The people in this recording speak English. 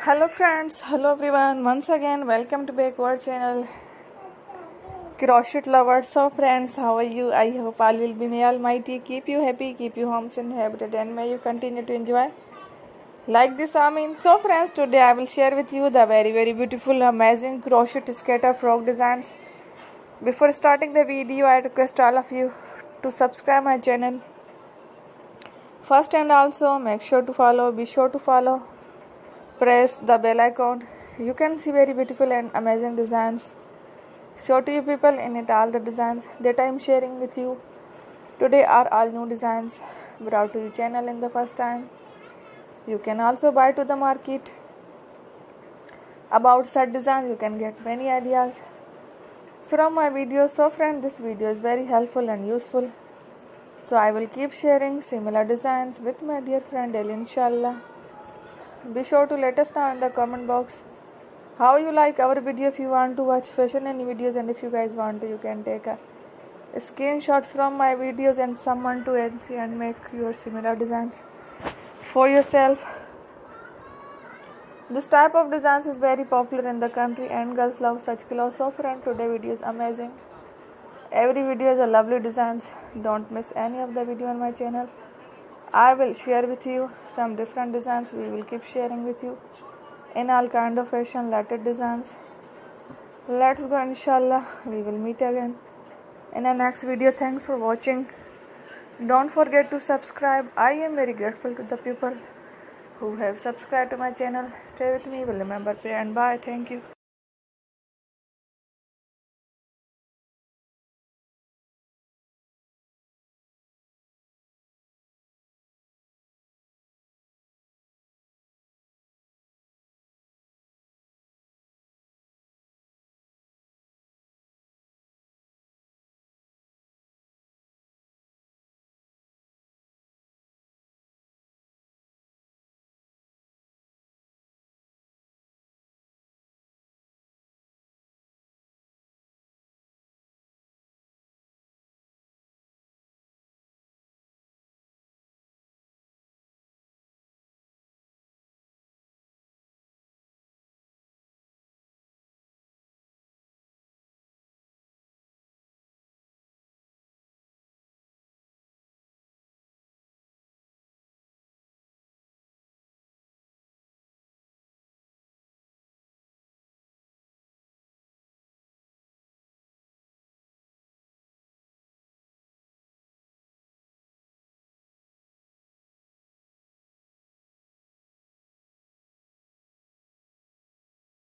Hello friends, hello everyone. Once again, welcome to back our channel, Crochet Lovers. So friends, how are you? I hope all will be may Almighty keep you happy, keep you homes inhabited, and may you continue to enjoy like this. So friends, today I will share with you the very beautiful, amazing crochet skater frog designs. Before starting the video, I request all of you to subscribe my channel first, and also make sure to follow. Be sure to follow. Press the bell icon. You can see very beautiful and amazing designs. Show to you people in it all the designs that I am sharing with you today are all new designs brought to your channel in the first time. You can also buy to the market about such designs. You can get many ideas from my videos. So friend, this video is very helpful and useful. So I will keep sharing similar designs with my dear friend daily, inshallah. Be sure to let us know in the comment box how you like our video. If you want to watch fashion and videos, and if you guys want to, you can take a screenshot from my videos and someone to see and make your similar designs for yourself. This type of designs is very popular in the country and girls love such clothes. So friend, today video is amazing. Every video is a lovely designs. Don't miss any of the video on my channel. I will share with you some different designs. We will keep sharing with you in all kind of fashion related designs. Let's go, inshallah. We will meet again in the next video. Thanks for watching. Don't forget to subscribe. I am very grateful to the people who have subscribed to my channel. Stay with me. Will remember prayer and bye. Thank you.